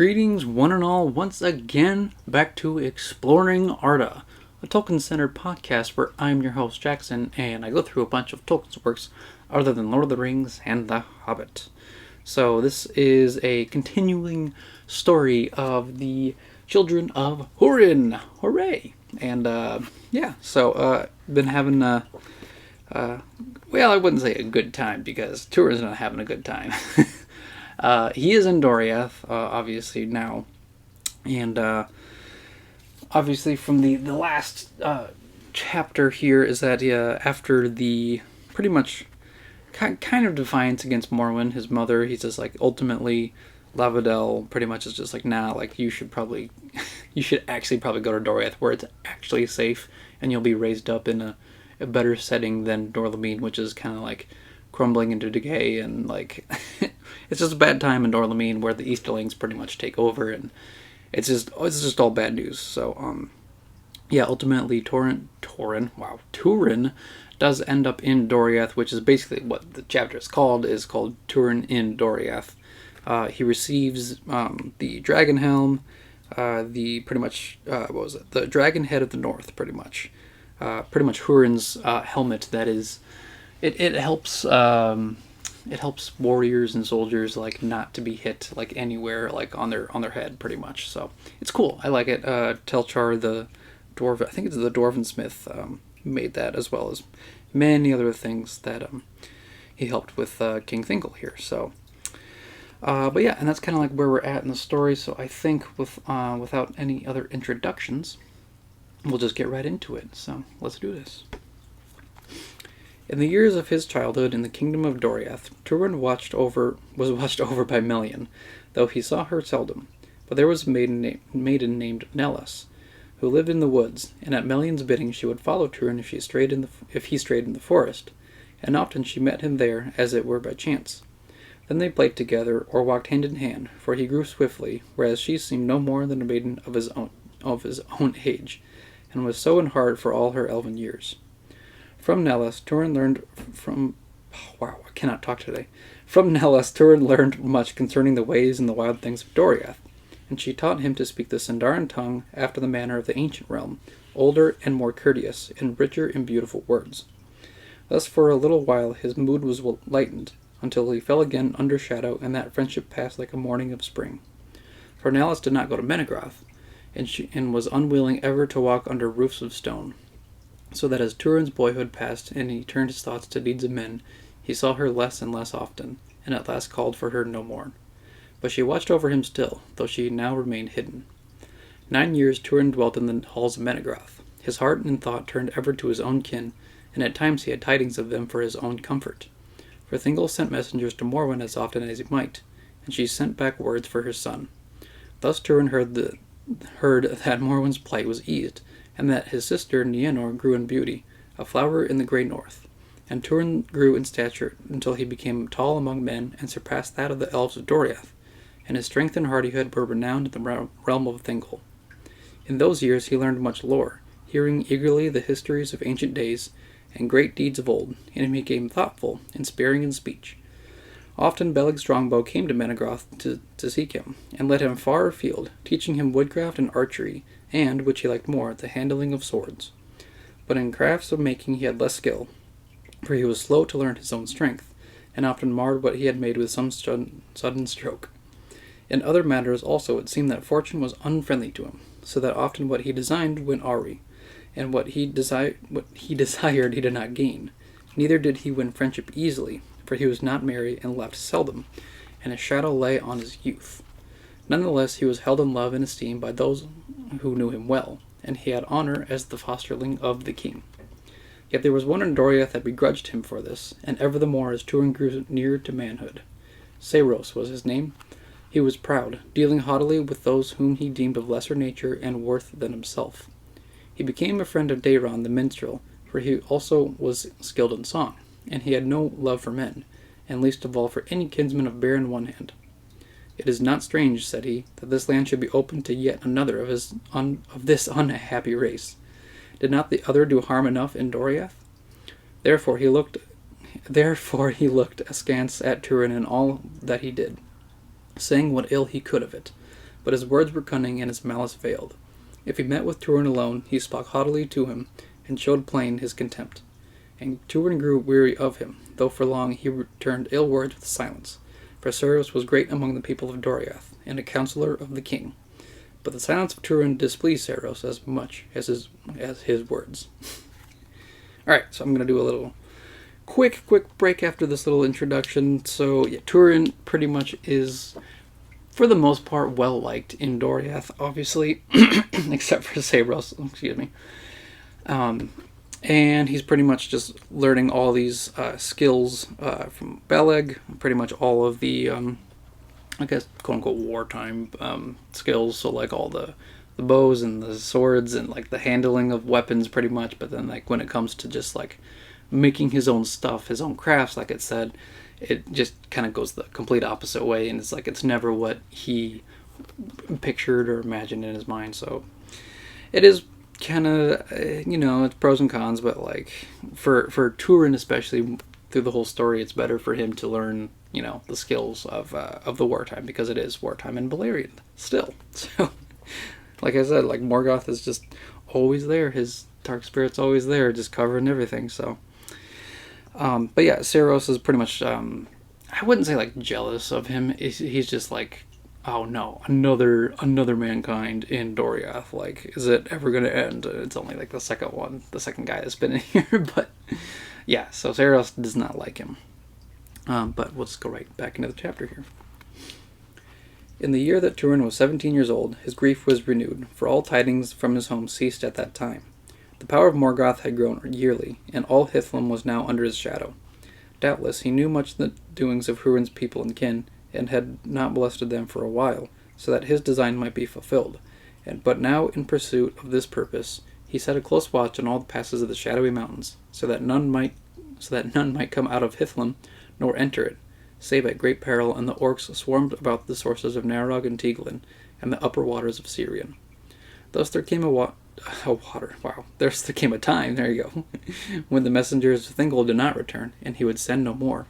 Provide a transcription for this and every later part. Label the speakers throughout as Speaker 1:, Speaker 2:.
Speaker 1: Greetings, one and all, once again back to Exploring Arda, a Tolkien-centered podcast where I'm your host, Jackson, and I go through a bunch of Tolkien's works other than Lord of the Rings and The Hobbit. So this is a continuing story of the children of Húrin. Hooray! And, been having, I wouldn't say a good time, because Túrin's not having a good time. He is in Doriath, obviously, now. And, obviously, from the last chapter here is that after the pretty much kind of defiance against Morwen, his mother, he's just like, ultimately, Lavadel pretty much is just like, nah, like, you should actually probably go to Doriath, where it's actually safe, and you'll be raised up in a better setting than Dorlamine, which is kind of like crumbling into decay, and like it's just a bad time in Dorlamine where the Easterlings pretty much take over, and it's just all bad news. So ultimately Túrin does end up in Doriath, which is basically what the chapter is called Túrin in Doriath. He receives the dragon helm, the dragon head of the north, pretty much Húrin's helmet. That is, it helps warriors and soldiers like not to be hit like anywhere like on their head, pretty much. So it's cool. I like it. Telchar the dwarf, I think it's the dwarven smith, made that, as well as many other things that he helped with King Thingol here. So and that's kind of like where we're at in the story. So I think without any other introductions, we'll just get right into it. So let's do this. In the years of his childhood in the kingdom of Doriath, Túrin was watched over by Melian, though he saw her seldom. But there was a maiden named Nellis, who lived in the woods, and at Melian's bidding she would follow Túrin if he strayed in the forest, and often she met him there, as it were by chance. Then they played together, or walked hand in hand, for he grew swiftly, whereas she seemed no more than a maiden of his own age, and was so in heart for all her elven years. From Nellis, Túrin learned much concerning the ways and the wild things of Doriath, and she taught him to speak the Sindarin tongue after the manner of the ancient realm, older and more courteous, and richer in beautiful words. Thus for a little while his mood was lightened, until he fell again under shadow, and that friendship passed like a morning of spring. For Nellis did not go to Menegroth, and was unwilling ever to walk under roofs of stone. So that as Túrin's boyhood passed, and he turned his thoughts to deeds of men, he saw her less and less often, and at last called for her no more. But she watched over him still, though she now remained hidden. 9 years Túrin dwelt in the halls of Menegroth. His heart and thought turned ever to his own kin, and at times he had tidings of them for his own comfort. For Thingol sent messengers to Morwen as often as he might, and she sent back words for her son. Thus Túrin heard that Morwen's plight was eased, and that his sister Nienor grew in beauty, a flower in the grey north. And Túrin grew in stature until he became tall among men, and surpassed that of the Elves of Doriath, and his strength and hardihood were renowned in the realm of Thingol. In those years he learned much lore, hearing eagerly the histories of ancient days, and great deeds of old, and he became thoughtful and sparing in speech. Often Beleg Strongbow came to Menegroth to seek him, and led him far afield, teaching him woodcraft and archery, and, which he liked more, the handling of swords. But in crafts of making he had less skill, for he was slow to learn his own strength, and often marred what he had made with some sudden stroke. In other matters also it seemed that fortune was unfriendly to him, so that often what he designed went awry, and what he desired he did not gain. Neither did he win friendship easily, for he was not merry and laughed seldom, and a shadow lay on his youth. Nonetheless, he was held in love and esteem by those who knew him well, and he had honor as the fosterling of the king. Yet there was one in Doriath that begrudged him for this, and ever the more as Túrin grew near to manhood. Saeros was his name. He was proud, dealing haughtily with those whom he deemed of lesser nature and worth than himself. He became a friend of Daeron the minstrel, for he also was skilled in song, and he had no love for men, and least of all for any kinsman of bear in one hand. It is not strange, said he, that this land should be open to yet another of this unhappy race. Did not the other do harm enough in Doriath? Therefore he looked askance at Túrin in all that he did, saying what ill he could of it. but his words were cunning and his malice veiled. If he met with Túrin alone, he spoke haughtily to him, and showed plain his contempt. And Túrin grew weary of him, though for long he returned ill words with silence. For Saeros was great among the people of Doriath, and a counsellor of the king. But the silence of Túrin displeased Saeros as much as his words. Alright, so I'm going to do a little quick break after this little introduction. So, yeah, Túrin pretty much is, for the most part, well-liked in Doriath, obviously, except for Saeros, excuse me. And he's pretty much just learning all these skills from Beleg, pretty much all of the, I guess, quote-unquote, wartime skills, so, like, all the bows and the swords and, like, the handling of weapons, pretty much, but then, like, when it comes to just, like, making his own stuff, his own crafts, like it said, it just kind of goes the complete opposite way, and it's like it's never what he pictured or imagined in his mind. So it is kind of, it's pros and cons, but like for Túrin especially, through the whole story, it's better for him to learn, the skills of the wartime, because it is wartime in Beleriand still. So like I said, like Morgoth is just always there, his dark spirit's always there, just covering everything. So but yeah, Saeros is pretty much, I wouldn't say like jealous of him. He's just like, oh no, another mankind in Doriath. Like, is it ever going to end? It's only like the second guy that's been in here. But yeah, so Saeros does not like him. But we'll just go right back into the chapter here. In the year that Túrin was 17 years old, his grief was renewed, for all tidings from his home ceased at that time. The power of Morgoth had grown yearly, and all Hithlum was now under his shadow. Doubtless he knew much of the doings of Húrin's people and kin, and had not molested them for a while, so that his design might be fulfilled. But now, in pursuit of this purpose, he set a close watch on all the passes of the shadowy mountains, so that none might come out of Hithlum, nor enter it, save at great peril, and the orcs swarmed about the sources of Narog and Teglin, and the upper waters of Sirion. Thus there came there came a time, there you go, when the messengers of Thingol did not return, and he would send no more.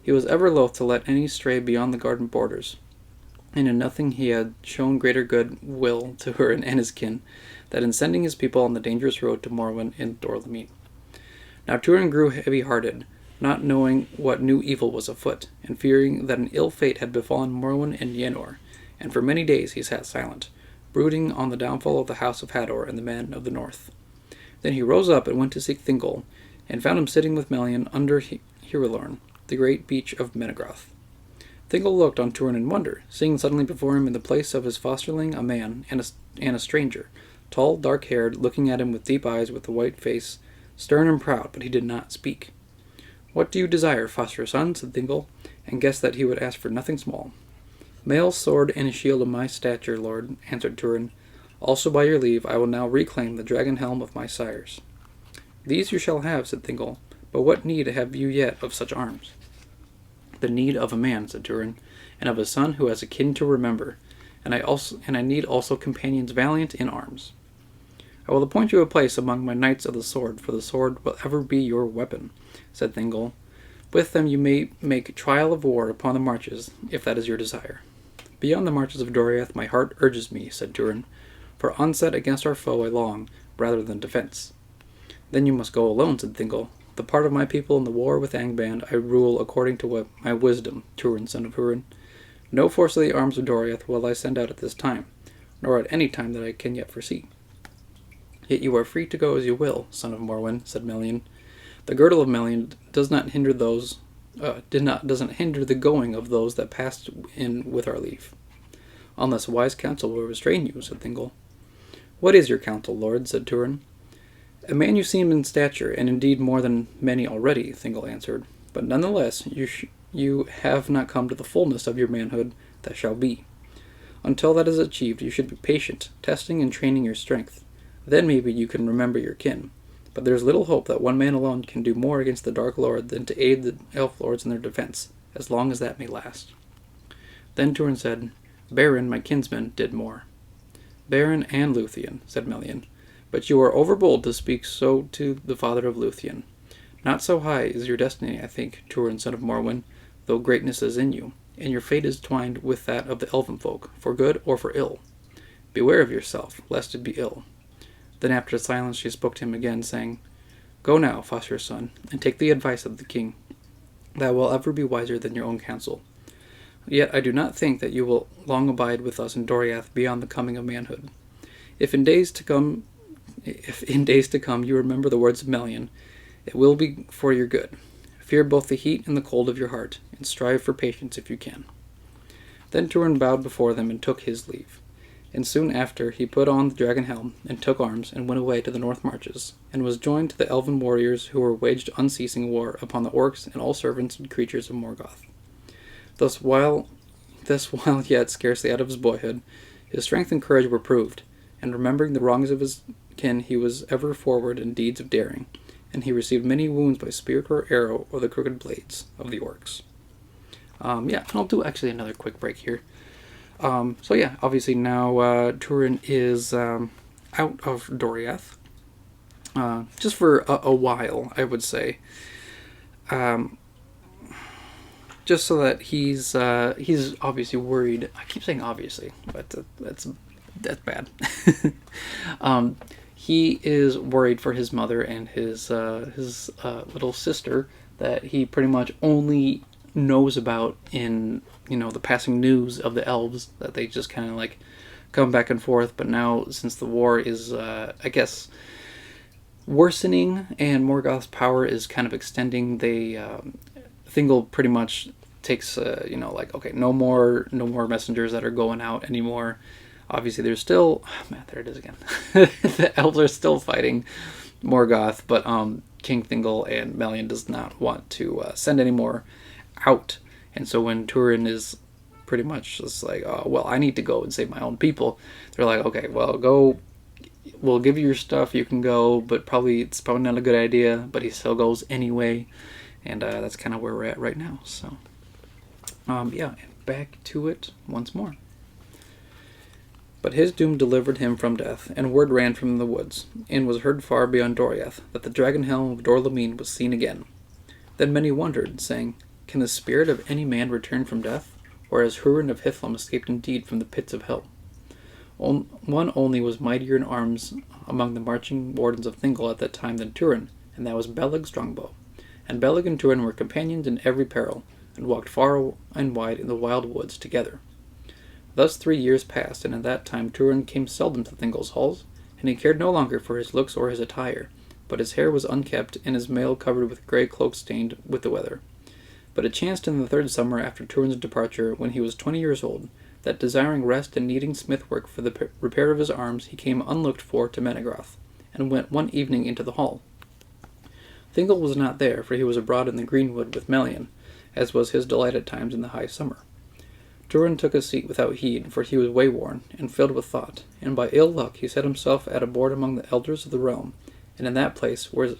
Speaker 1: He was ever loath to let any stray beyond the garden borders, and in nothing he had shown greater good will to Húrin and his kin, that in sending his people on the dangerous road to Morwen in Dorlamine. Now Túrin grew heavy-hearted, not knowing what new evil was afoot, and fearing that an ill fate had befallen Morwen and Yenor, and for many days he sat silent, brooding on the downfall of the house of Hador and the men of the north. Then he rose up and went to seek Thingol, and found him sitting with Melian under Hirilorn, the great beech of Menegroth. Thingol looked on Túrin in wonder, seeing suddenly before him in the place of his fosterling a man and a stranger, tall, dark-haired, looking at him with deep eyes with a white face, stern and proud, but he did not speak. "What do you desire, foster son?" said Thingol, and guessed that he would ask for nothing small. "Mail, sword, and a shield of my stature, lord," answered Túrin. "Also by your leave I will now reclaim the dragon helm of my sires." "These you shall have," said Thingol, "but what need have you yet of such arms?" "The need of a man," said Túrin, "and of a son who has a kin to remember, and I need also companions valiant in arms." "I will appoint you a place among my knights of the sword, for the sword will ever be your weapon," said Thingol. "With them you may make trial of war upon the marches, if that is your desire." "Beyond the marches of Doriath my heart urges me," said Túrin, "for onset against our foe I long, rather than defense." "Then you must go alone," said Thingol. "The part of my people in the war with Angband I rule according to my wisdom, Túrin, son of Húrin. No force of the arms of Doriath will I send out at this time, nor at any time that I can yet foresee." "Yet you are free to go as you will, son of Morwen," said Melian. "The girdle of Melian doesn't hinder the going of those that passed in with our leave." "Unless wise counsel will restrain you," said Thingol. "What is your counsel, lord?" said Túrin. "A man you seem in stature, and indeed more than many already," Thingol answered. "But nonetheless, you have not come to the fullness of your manhood that shall be. Until that is achieved, you should be patient, testing and training your strength. Then maybe you can remember your kin. But there is little hope that one man alone can do more against the Dark Lord than to aid the Elf Lords in their defense, as long as that may last." Then Túrin said, "Beren, my kinsman, did more." "Beren and Luthien," said Melian. "But you are overbold to speak so to the father of Luthien. Not so high is your destiny, I think, Túrin, son of Morwen, though greatness is in you. and your fate is twined with that of the elven folk, for good or for ill. Beware of yourself, lest it be ill." Then after a silence she spoke to him again, saying, "Go now, Fossur's son, and take the advice of the king. Thou wilt ever be wiser than your own counsel. Yet I do not think that you will long abide with us in Doriath beyond the coming of manhood. If in days to come you remember the words of Melian, it will be for your good. Fear both the heat and the cold of your heart, and strive for patience if you can." Then Túrin bowed before them and took his leave. And soon after he put on the dragon helm, and took arms, and went away to the north marches, and was joined to the elven warriors who were waged unceasing war upon the orcs and all servants and creatures of Morgoth. Thus while yet scarcely out of his boyhood, his strength and courage were proved, and remembering the wrongs of his kin, he was ever forward in deeds of daring, and he received many wounds by spear or arrow or the crooked blades of the orcs. And I'll do actually another quick break here. Obviously now Túrin is out of Doriath, just for a while, I would say. Just so that he's obviously worried. I keep saying obviously, but that's bad. He is worried for his mother and his little sister that he pretty much only knows about in the passing news of the elves, that they just kind of like come back and forth. But now, since the war is I guess worsening and Morgoth's power is kind of extending, Thingol pretty much takes okay, no more messengers that are going out anymore. Obviously there's still there it is again. The elves are still fighting Morgoth, but King Thingol and Melian does not want to send any more out. And so when Túrin is pretty much just like, "Oh, well, I need to go and save my own people," they're like, "Okay, well, go. We'll give you your stuff. You can go, but it's probably not a good idea." But he still goes anyway, and that's kind of where we're at right now. So, and back to it once more. "But his doom delivered him from death, and word ran from the woods, and was heard far beyond Doriath, that the dragon helm of Dor-lómin was seen again. Then many wondered, saying, 'Can the spirit of any man return from death? Or has Húrin of Hithlum escaped indeed from the pits of hell?' One only was mightier in arms among the marching wardens of Thingol at that time than Túrin, and that was Beleg Strongbow. And Beleg and Túrin were companions in every peril, and walked far and wide in the wild woods together. Thus 3 years passed, and in that time Túrin came seldom to Thingol's halls, and he cared no longer for his looks or his attire, but his hair was unkempt, and his mail covered with grey cloak stained with the weather. But it chanced in the 3rd summer after Túrin's departure, when he was 20 years old, that desiring rest and needing smith work for the repair of his arms, he came unlooked for to Menegroth, and went one evening into the hall. Thingol was not there, for he was abroad in the greenwood with Melian, as was his delight at times in the high summer. Túrin took a seat without heed, for he was wayworn, and filled with thought, and by ill luck he set himself at a board among the elders of the realm, and in that place where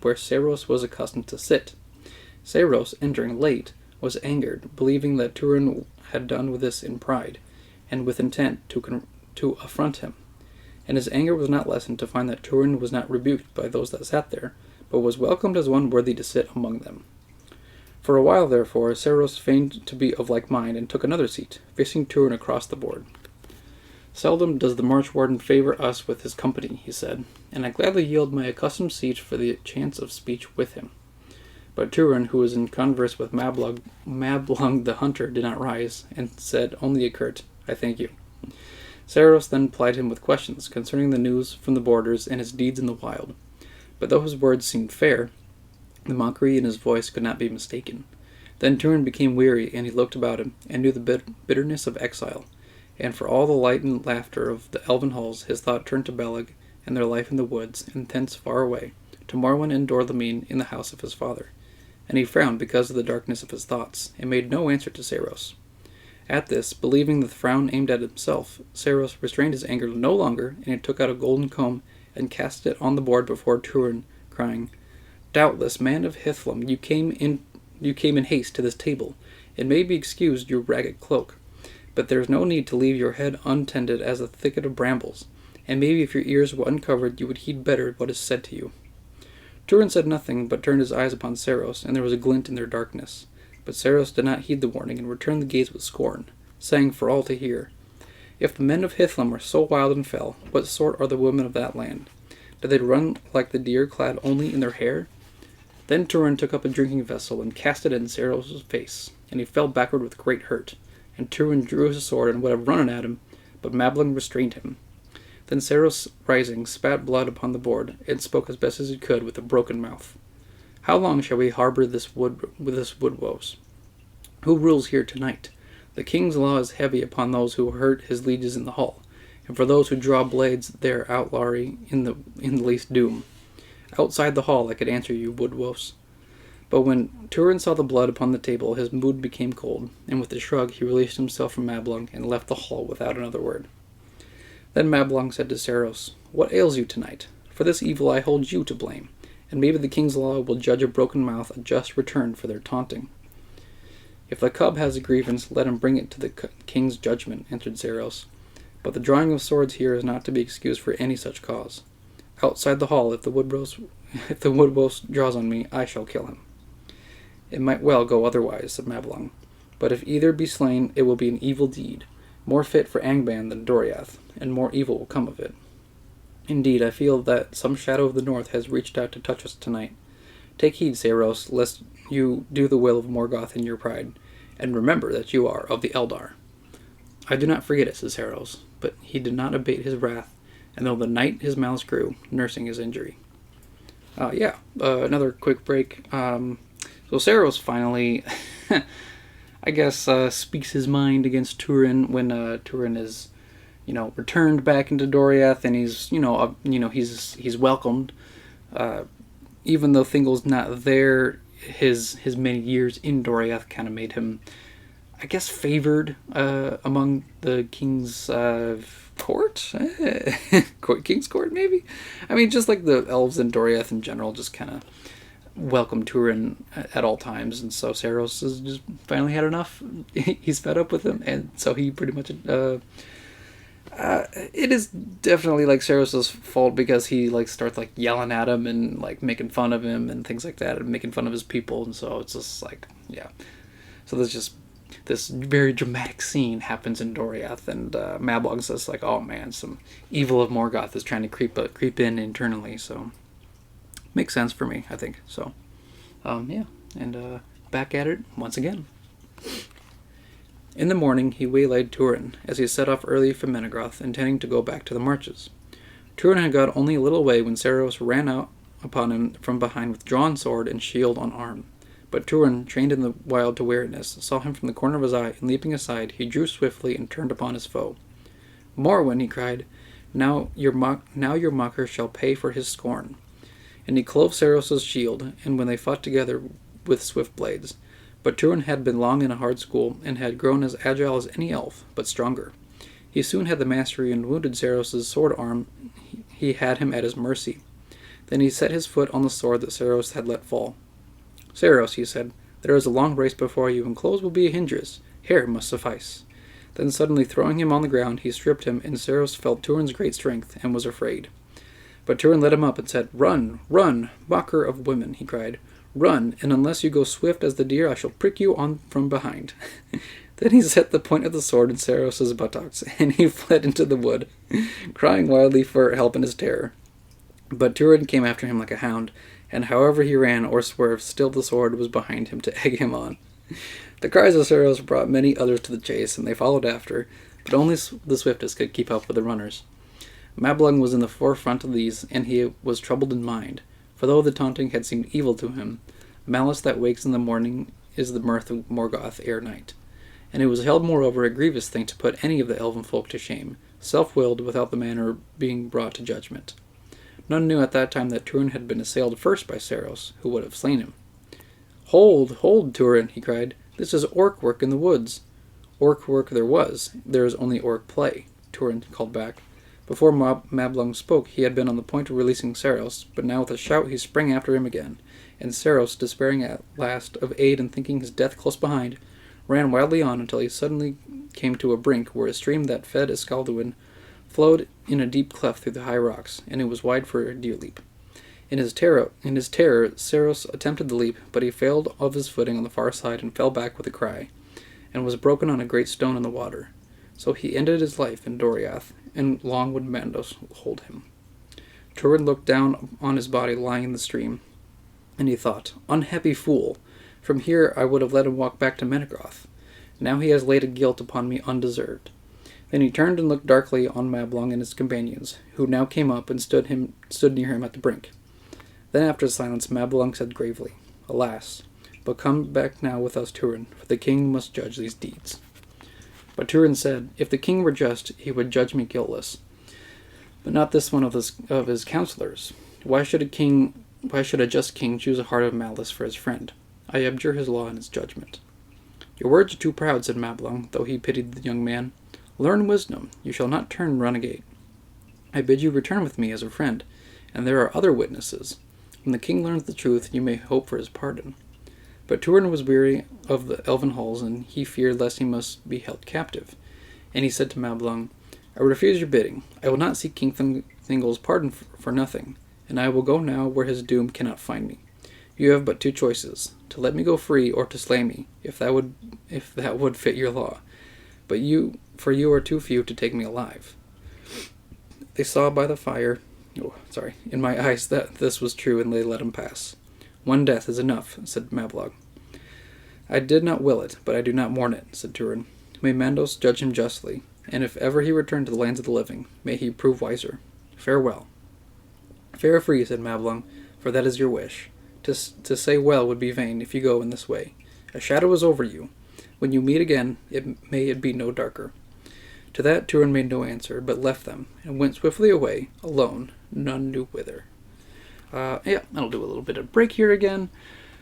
Speaker 1: Saeros was accustomed to sit. Saeros, entering late, was angered, believing that Túrin had done with this in pride, and with intent to affront him. And his anger was not lessened to find that Túrin was not rebuked by those that sat there, but was welcomed as one worthy to sit among them. For a while, therefore, Saeros feigned to be of like mind, and took another seat, facing Túrin across the board. "Seldom does the march-warden favour us with his company," he said, "and I gladly yield my accustomed seat for the chance of speech with him." But Túrin, who was in converse with Mablung the hunter, did not rise, and said only a curt, "I thank you." Saeros then plied him with questions concerning the news from the borders and his deeds in the wild. But though his words seemed fair, the mockery in his voice could not be mistaken. Then Túrin became weary, and he looked about him, and knew the bitterness of exile. And for all the light and laughter of the elven halls, his thought turned to Beleg and their life in the woods, and thence far away, to Morwen and Dor-lómin in the house of his father. And he frowned because of the darkness of his thoughts, and made no answer to Saeros. At this, believing that the frown aimed at himself, Saeros restrained his anger no longer, and he took out a golden comb, and cast it on the board before Túrin, crying, "Doubtless, man of Hithlum, you came in haste to this table. It may be excused your ragged cloak, but there is no need to leave your head untended as a thicket of brambles, and maybe if your ears were uncovered you would heed better what is said to you." Túrin said nothing, but turned his eyes upon Saeros, and there was a glint in their darkness. But Saeros did not heed the warning and returned the gaze with scorn, saying for all to hear, "If the men of Hithlum are so wild and fell, what sort are the women of that land? Do they run like the deer clad only in their hair?" Then Túrin took up a drinking vessel and cast it in Saeros' face, and he fell backward with great hurt. And Túrin drew his sword and would have run at him, but Mablung restrained him. Then Saeros, rising, spat blood upon the board, and spoke as best as he could with a broken mouth. "How long shall we harbor this wood woes? Who rules here tonight? The king's law is heavy upon those who hurt his lieges in the hall, and for those who draw blades their outlawry in the least doom. Outside the hall I could answer you, wood-woes." But when Túrin saw the blood upon the table, his mood became cold, and with a shrug he released himself from Mablung and left the hall without another word. Then Mablung said to Saeros, "What ails you tonight? For this evil I hold you to blame, and maybe the king's law will judge a broken mouth a just return for their taunting." "If the cub has a grievance, let him bring it to the king's judgment," answered Saeros. "But the drawing of swords here is not to be excused for any such cause. Outside the hall, if the wood-wolf draws on me, I shall kill him." "It might well go otherwise," said Mablung. "But if either be slain, it will be an evil deed, more fit for Angband than Doriath, and more evil will come of it. Indeed, I feel that some shadow of the north has reached out to touch us tonight. Take heed, Saeros, lest you do the will of Morgoth in your pride, and remember that you are of the Eldar." "I do not forget it," said Saeros, but he did not abate his wrath, and though the night his malice grew, nursing his injury. Another quick break. So Saeros finally, I guess, speaks his mind against Túrin when Túrin is, returned back into Doriath, and he's welcomed. Even though Thingol's not there, his many years in Doriath kind of made him, I guess, favored among the king's court? King's court, maybe? I mean, just like the elves in Doriath in general just kind of welcome Túrin at all times, and so Saeros has just finally had enough. He's fed up with him, and so he pretty much it is definitely like Saeros' fault because he starts yelling at him and making fun of him and things like that, and making fun of his people, and so it's just so there's just this very dramatic scene happens in Doriath, and Mablung says "Oh man, some evil of Morgoth is trying to creep in internally," so makes sense for me, I think. So, back at it once again. In the morning, he waylaid Túrin as he set off early from Menegroth, intending to go back to the marches. Túrin had got only a little way when Saeros ran out upon him from behind with drawn sword and shield on arm. But Túrin, trained in the wild to wariness, saw him from the corner of his eye, and leaping aside, he drew swiftly and turned upon his foe. "Morwen," he cried, now your mocker shall pay for his scorn." And he clove Saeros' shield, and when they fought together with swift blades. But Túrin had been long in a hard school, and had grown as agile as any elf, but stronger. He soon had the mastery, and wounded Saeros' sword arm. He had him at his mercy. Then he set his foot on the sword that Saeros had let fall. "Saeros," he said, "there is a long race before you, and clothes will be a hindrance. Hair must suffice." Then suddenly throwing him on the ground, he stripped him, and Saeros felt Túrin's great strength, and was afraid. But Túrin led him up and said, "Run, run, mocker of women," he cried. "Run, and unless you go swift as the deer, I shall prick you on from behind." Then he set the point of the sword in Saeros' buttocks, and he fled into the wood, crying wildly for help in his terror. But Túrin came after him like a hound, and however he ran or swerved, still the sword was behind him to egg him on. The cries of Saeros brought many others to the chase, and they followed after, but only the swiftest could keep up with the runners. Mablung was in the forefront of these, and he was troubled in mind, for though the taunting had seemed evil to him, malice that wakes in the morning is the mirth of Morgoth ere night. And it was held moreover a grievous thing to put any of the elven folk to shame, self-willed without the manner being brought to judgment. None knew at that time that Túrin had been assailed first by Saeros, who would have slain him. "Hold, hold, Túrin," he cried. "This is orc work in the woods." "Orc work there is only orc play," Túrin called back. Before Mablung spoke, he had been on the point of releasing Saeros, but now with a shout he sprang after him again, and Saeros, despairing at last of aid and thinking his death close behind, ran wildly on until he suddenly came to a brink where a stream that fed Escalduin flowed in a deep cleft through the high rocks, and it was wide for a deer leap. In his terror, Saeros attempted the leap, but he failed of his footing on the far side and fell back with a cry, and was broken on a great stone in the water. So he ended his life in Doriath, and long would Mandos hold him. Túrin looked down on his body lying in the stream, and he thought, "Unhappy fool! From here I would have let him walk back to Menegroth. Now he has laid a guilt upon me undeserved." Then he turned and looked darkly on Mablung and his companions, who now came up and stood near him at the brink. Then after a silence, Mablung said gravely, "Alas, but come back now with us, Túrin, for the king must judge these deeds." But Túrin said, "If the king were just, he would judge me guiltless, but not this one of his counselors. Why should a just king choose a heart of malice for his friend? I abjure his law and his judgment." "Your words are too proud," said Mablung, though he pitied the young man. "Learn wisdom. You shall not turn renegade. I bid you return with me as a friend, and there are other witnesses. When the king learns the truth, you may hope for his pardon." But Túrin was weary of the elven halls, and he feared lest he must be held captive. And he said to Mablung, "I refuse your bidding. I will not seek King Thingol's pardon for nothing, and I will go now where his doom cannot find me. You have but two choices, to let me go free or to slay me, if that would fit your law. But you are too few to take me alive." They saw by the fire, in my eyes, that this was true, and they let him pass. "One death is enough," said Mablung. "I did not will it, but I do not mourn it," said Túrin. "May Mandos judge him justly, and if ever he return to the lands of the living, may he prove wiser. Farewell." "Fare free," said Mablung, "for that is your wish. To say well would be vain if you go in this way. A shadow is over you. When you meet again, may it be no darker." To that Túrin made no answer, but left them, and went swiftly away, alone, none knew whither. I'll do a little bit of break here again.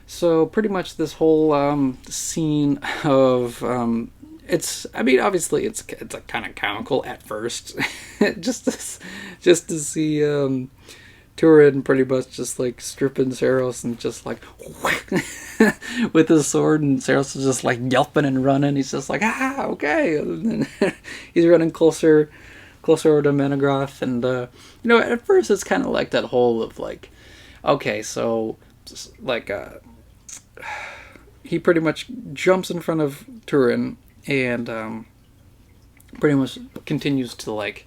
Speaker 1: So pretty much this whole scene of obviously it's kind of comical at first, just to see Túrin pretty much just like stripping Saeros and just like with his sword, and Saeros is just like yelping and running. He's just like, okay, and then he's running closer over to Menegroth, and at first it's kind of like that whole of like, okay, so just like he pretty much jumps in front of Túrin and pretty much continues to like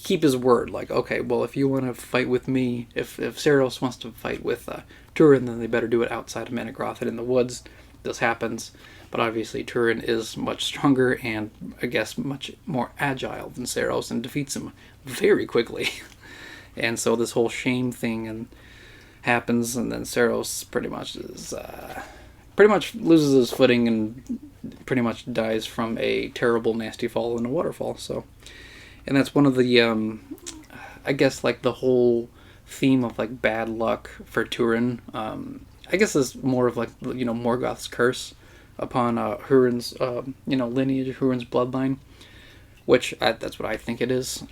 Speaker 1: keep his word. Like, okay, well, if you want to fight with me, if Saeros wants to fight with Túrin, then they better do it outside of Menegroth and in the woods. This happens, but obviously Túrin is much stronger and I guess much more agile than Saeros and defeats him very quickly. And so this whole shame thing happens, and then Saeros pretty much loses his footing and pretty much dies from a terrible, nasty fall in a waterfall. So, and that's one of the, I guess, like the whole theme of like bad luck for Túrin. I guess is more of like, Morgoth's curse upon Húrin's, lineage, Húrin's bloodline, which that's what I think it is.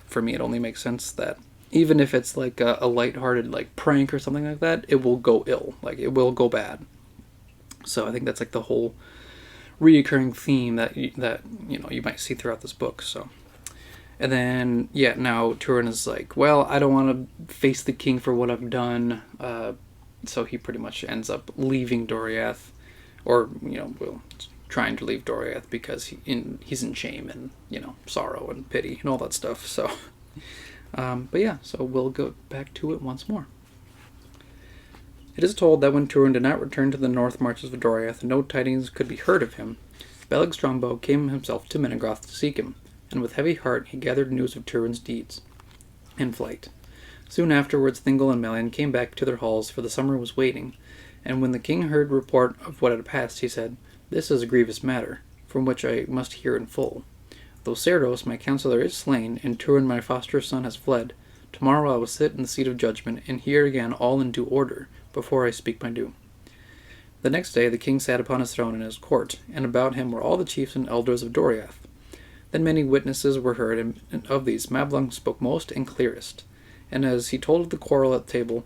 Speaker 1: For me, it only makes sense that even if it's like a lighthearted like prank or something like that, it will go ill, like it will go bad. So I think that's like the whole reoccurring theme that you might see throughout this book. So, and then now Túrin is like, well, I don't want to face the king for what I've done. So he pretty much ends up leaving Doriath, or trying to leave Doriath because he's in shame and sorrow and pity and all that stuff. So, so we'll go back to it once more. It is told that when Túrin did not return to the north marches of Doriath, and no tidings could be heard of him, Beleg Strongbow came himself to Menegroth to seek him, and with heavy heart he gathered news of Túrin's deeds and flight. Soon afterwards Thingol and Melian came back to their halls, for the summer was waiting, and when the king heard report of what had passed, he said, "This is a grievous matter, from which I must hear in full. Though Saeros, my counselor, is slain, and Túrin, my foster son, has fled, tomorrow I will sit in the seat of judgment, and hear again all in due order, before I speak my doom." The next day the king sat upon his throne in his court, and about him were all the chiefs and elders of Doriath. Then many witnesses were heard, and of these Mablung spoke most and clearest. And as he told of the quarrel at table,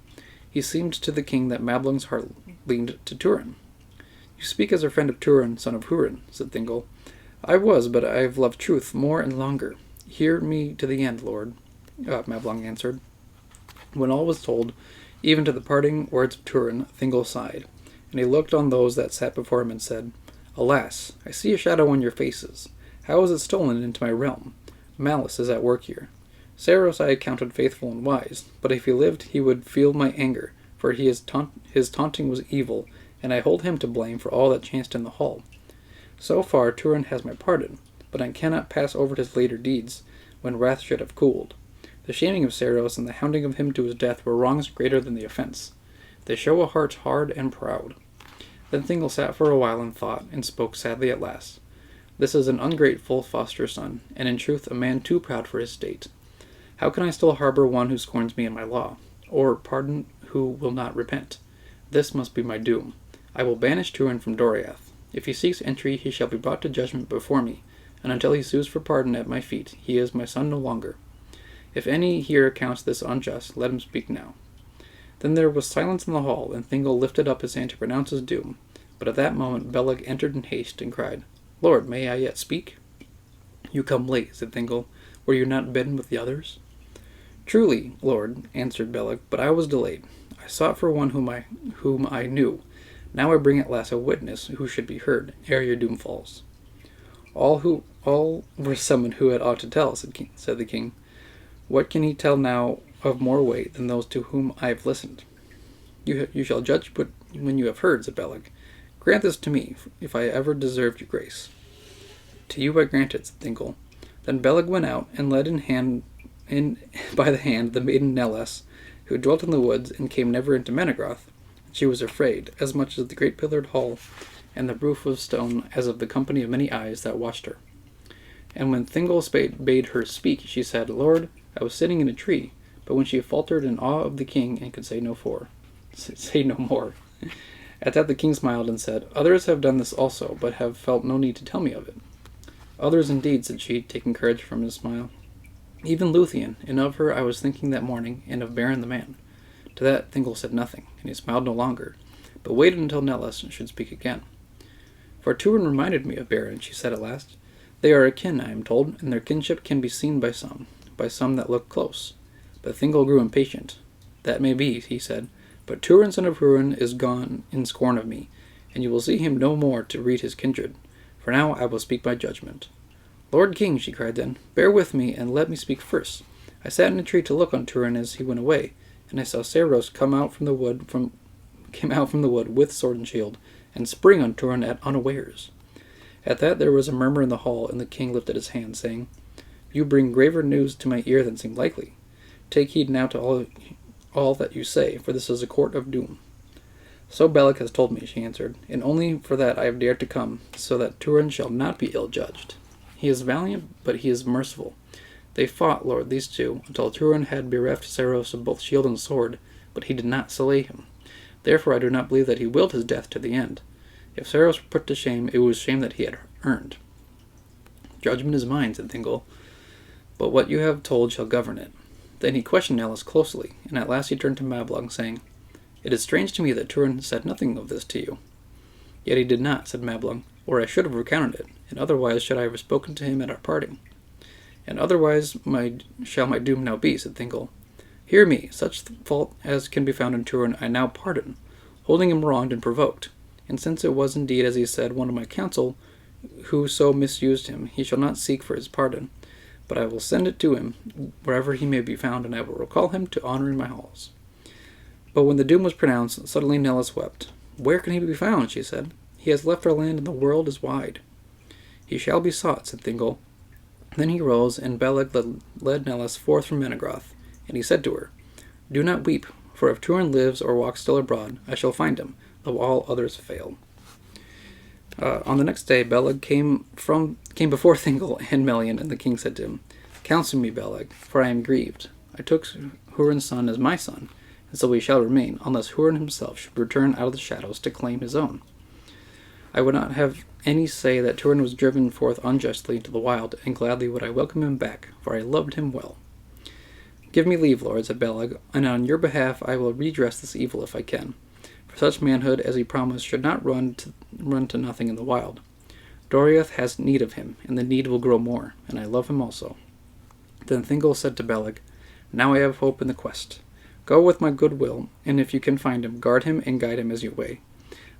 Speaker 1: he seemed to the king that Mablung's heart leaned to Túrin. "You speak as a friend of Túrin, son of Húrin," said Thingol. "I was, but I have loved truth more and longer. Hear me to the end, lord," Mablung answered. When all was told, even to the parting words of Túrin, Thingol sighed, and he looked on those that sat before him and said, "Alas, I see a shadow on your faces. How is it stolen into my realm? Malice is at work here. Saeros I accounted faithful and wise, but if he lived he would feel my anger, for his taunting was evil, and I hold him to blame for all that chanced in the hall. So far Túrin has my pardon, but I cannot pass over his later deeds, when wrath should have cooled. The shaming of Saeros and the hounding of him to his death were wrongs greater than the offense. They show a heart hard and proud." Then Thingol sat for a while in thought, and spoke sadly at last. "This is an ungrateful foster son, and in truth a man too proud for his state. How can I still harbor one who scorns me and my law, or pardon who will not repent? This must be my doom. I will banish Túrin from Doriath. If he seeks entry, he shall be brought to judgment before me, and until he sues for pardon at my feet, he is my son no longer. If any here counts this unjust, let him speak now." Then there was silence in the hall, and Thingol lifted up his hand to pronounce his doom. But at that moment Beleg entered in haste, and cried, "Lord, may I yet speak?" "You come late," said Thingol. "Were you not bidden with the others?" "Truly, Lord," answered Beleg, "but I was delayed. I sought for one whom I knew. Now I bring at last a witness who should be heard, ere your doom falls." All were summoned who had aught to tell," said the king. "What can he tell now of more weight than those to whom I have listened?" You shall judge when you have heard," said Beleg. "Grant this to me, if I ever deserved your grace." "To you I grant it," said Thingol. Then Beleg went out, and led by the hand the maiden Neles, who dwelt in the woods, and came never into Menegroth. She was afraid, as much of the great pillared hall and the roof of stone as of the company of many eyes that watched her. And when Thingol bade her speak, she said, "Lord, I was sitting in a tree," but when she faltered in awe of the king and could say no more. At that the king smiled and said, "Others have done this also, but have felt no need to tell me of it." "Others indeed," said she, taking courage from his smile. "Even Luthien, and of her I was thinking that morning, and of Baron the man." To that Thingol said nothing, and he smiled no longer, but waited until Neles should speak again. "For Túrin reminded me of Baron," she said at last. "They are akin, I am told, and their kinship can be seen by some that look close." But Thingol grew impatient. "That may be," he said, "but Túrin son of Húrin is gone in scorn of me, and you will see him no more to read his kindred. For now I will speak my judgment." "Lord King," she cried then, "bear with me, and let me speak first. I sat in a tree to look on Túrin as he went away, and I saw Saeros come out from the wood with sword and shield, and spring on Túrin at unawares." At that there was a murmur in the hall, and the king lifted his hand, saying, "You bring graver news to my ear than seemed likely. Take heed now to all that you say, for this is a court of doom." "So Beleg has told me," she answered, "and only for that I have dared to come, so that Túrin shall not be ill-judged. He is valiant, but he is merciful. They fought, Lord, these two, until Túrin had bereft Saeros of both shield and sword, but he did not slay him. Therefore I do not believe that he willed his death to the end. If Saeros were put to shame, it was shame that he had earned." "Judgment is mine," said Thingol, "but what you have told shall govern it." Then he questioned Neles closely, and at last he turned to Mablung, saying, "It is strange to me that Túrin said nothing of this to you." "Yet he did not," said Mablung, "or I should have recounted it, and otherwise should I have spoken to him at our parting." "And otherwise shall my doom now be," said Thingol. "Hear me, such fault as can be found in Túrin I now pardon, holding him wronged and provoked. And since it was indeed, as he said, one of my council who so misused him, he shall not seek for his pardon, but I will send it to him wherever he may be found, and I will recall him to honor in my halls." But when the doom was pronounced, suddenly Neles wept. "Where can he be found?" she said. "He has left our land, and the world is wide." "He shall be sought," said Thingol. Then he rose, and Beleg led Neles forth from Menegroth, and he said to her, "Do not weep, for if Túrin lives or walks still abroad, I shall find him, though all others fail." On the next day, Beleg came before Thingol and Melian, and the king said to him, "Counsel me, Beleg, for I am grieved. I took Húrin's son as my son, and so he shall remain, unless Húrin himself should return out of the shadows to claim his own. I would not have any say that Túrin was driven forth unjustly into the wild, and gladly would I welcome him back, for I loved him well." "Give me leave, Lord," said Beleg, "and on your behalf I will redress this evil if I can. For such manhood as he promised should not run to nothing in the wild. Doriath has need of him, and the need will grow more, and I love him also." Then Thingol said to Beleg, "Now I have hope in the quest. Go with my good will, and if you can find him, guard him and guide him as you way.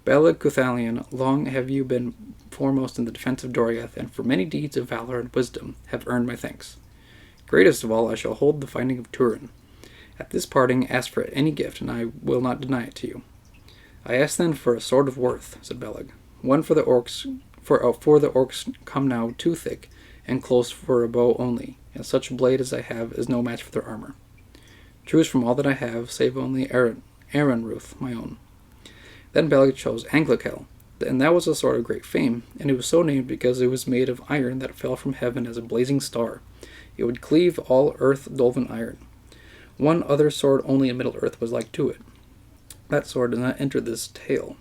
Speaker 1: Beleg Cuthalion, long have you been foremost in the defense of Doriath, and for many deeds of valor and wisdom have earned my thanks. Greatest of all, I shall hold the finding of Túrin. At this parting, ask for any gift, and I will not deny it to you. I ask then for a sword of worth, said Beleg. One for the orcs, for the orcs come now too thick, and close for a bow only, and such a blade as I have is no match for their armor. Choose from all that I have, save only Ruth, my own. Then Beleg chose Anglicel, and that was a sword of great fame, and it was so named because it was made of iron that fell from heaven as a blazing star. It would cleave all earth dolven iron. One other sword only in Middle-earth was like to it. That sword does not enter this tale.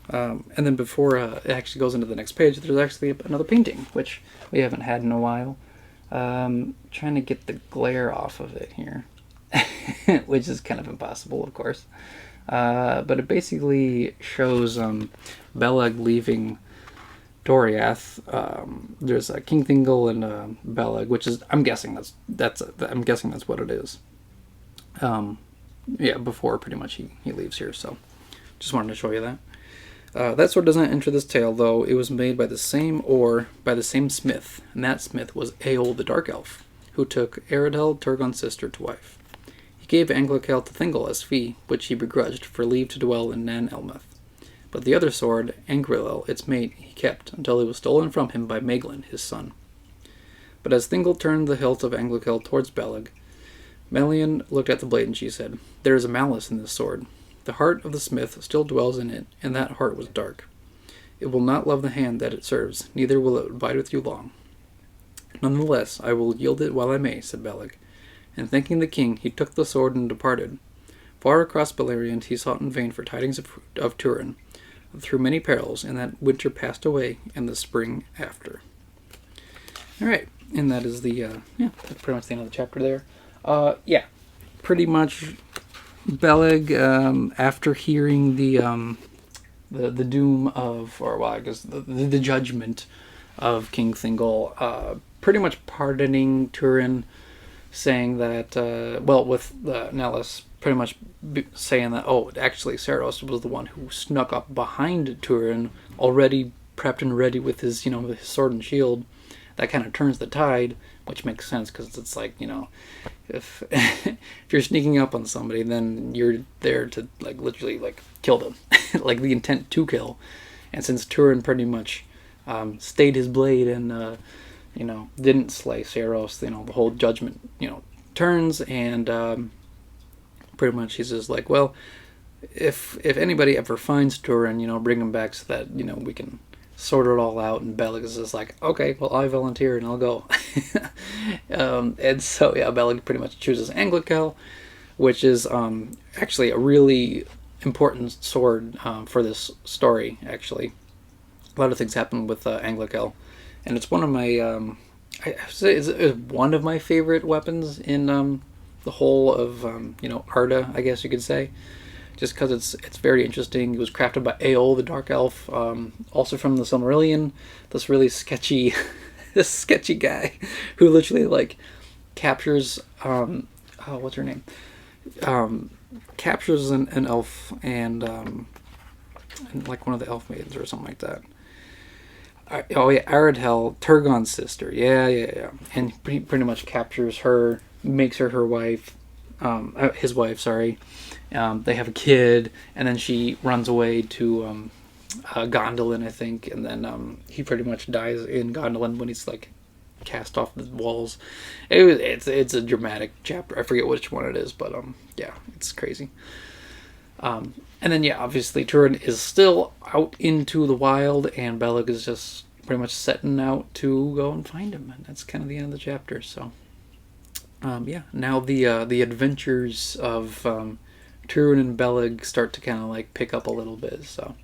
Speaker 1: And then before it actually goes into the next page, there's actually another painting, which we haven't had in a while. Trying to get the glare off of it here, which is kind of impossible, of course. But it basically shows Beleg leaving Doriath. There's King Thingol and Beleg, which is I'm guessing that's what it is. Before pretty much he leaves here. So just wanted to show you that. That sword doesn't enter this tale, though it was made by the same smith, and that smith was Eol the Dark Elf, who took Aradel, Turgon's sister, to wife. He gave Anglicel to Thingol as fee, which he begrudged, for leave to dwell in Nan Elmeth. But the other sword, Angrilel, its mate, he kept, until it was stolen from him by Maeglin, his son. But as Thingol turned the hilt of Anglicel towards Beleg, Melian looked at the blade, and she said, There is a malice in this sword. The heart of the smith still dwells in it, and that heart was dark. It will not love the hand that it serves, neither will it abide with you long. Nonetheless, I will yield it while I may, said Beleg. And thanking the king, he took the sword and departed. Far across Beleriand he sought in vain for tidings of Túrin, through many perils, and that winter passed away, and the spring after. Alright, and that is that's pretty much the end of the chapter there. Pretty much Beleg, after hearing the doom of, the judgment of King Thingol, pretty much pardoning Túrin, saying that, with Nellis pretty much saying that, actually Saeros was the one who snuck up behind Túrin, already prepped and ready with his, his sword and shield. That kind of turns the tide, which makes sense, because it's like, if if you're sneaking up on somebody, then you're there to, literally, kill them. The intent to kill. And since Túrin pretty much stayed his blade and, didn't slay Saeros, the whole judgment, turns, and pretty much he's just like, well, if anybody ever finds Túrin, bring him back so that, we can sort it all out. And Beleg is just like, okay, well, I volunteer and I'll go. And so, Beleg pretty much chooses Anglicel, which is actually a really important sword for this story, actually. A lot of things happen with Anglicel, and it's one of my, I say it's one of my favorite weapons in the whole of, Arda, I guess you could say. Just because it's very interesting. It was crafted by Eol, the Dark Elf, also from the Silmarillion. This really sketchy, guy who literally captures what's her name? Captures an elf and one of the elf maidens or something like that. Aradel, Turgon's sister. Yeah. And he pretty much captures her, makes her wife, his wife. Sorry. They have a kid, and then she runs away to Gondolin, I think, and then he pretty much dies in Gondolin when he's cast off the walls. It's a dramatic chapter. I forget which one it is, but it's crazy. And then obviously Túrin is still out into the wild, and Beleg is just pretty much setting out to go and find him, and that's kind of the end of the chapter. So now the adventures of Túrin and Beleg start to kind of pick up a little bit. So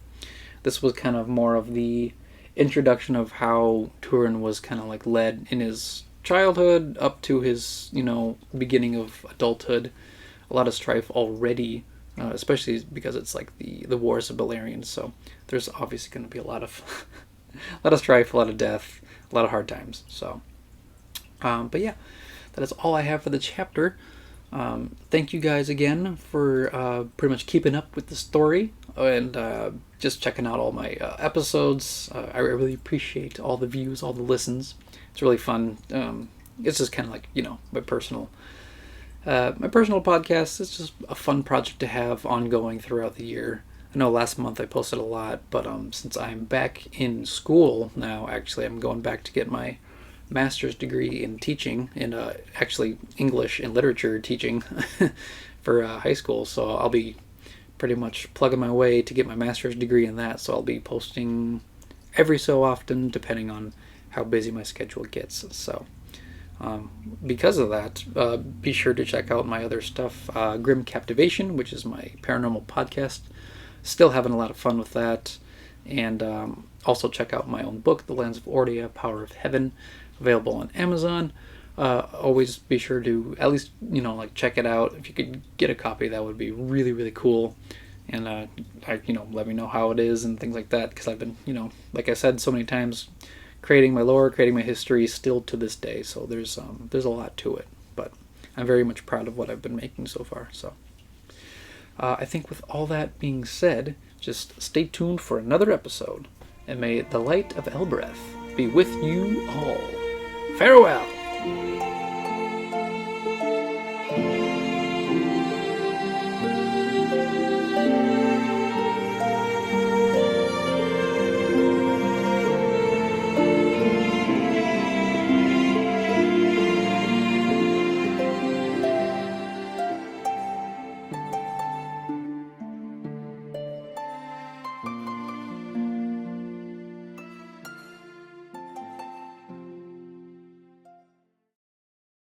Speaker 1: this was kind of more of the introduction of how Túrin was kind of led in his childhood up to his beginning of adulthood. A lot of strife already, especially because it's the Wars of Beleriand. So there's obviously going to be a lot of strife, a lot of death, a lot of hard times. So, that is all I have for the chapter. Thank you guys again for pretty much keeping up with the story and just checking out all my episodes. I really appreciate all the views, all the listens. It's really fun. It's just kind of like, my personal podcast. It's just a fun project to have ongoing throughout the year. I know last month I posted a lot, but since I'm back in school now, actually, I'm going back to get my master's degree in teaching, in actually English and literature teaching for high school. So I'll be pretty much plugging my way to get my master's degree in that. So I'll be posting every so often, depending on how busy my schedule gets. So because of that, be sure to check out my other stuff, Grim Captivation, which is my paranormal podcast. Still having a lot of fun with that. And also check out my own book, The Lands of Ordia, Power of Heaven, available on Amazon. Always be sure to at least, check it out. If you could get a copy, that would be really, really cool. And, let me know how it is and things like that. Because I've been, like I said so many times, creating my lore, creating my history still to this day. So there's a lot to it. But I'm very much proud of what I've been making so far. So I think with all that being said, just stay tuned for another episode. And may the light of Elbreth be with you all. Farewell!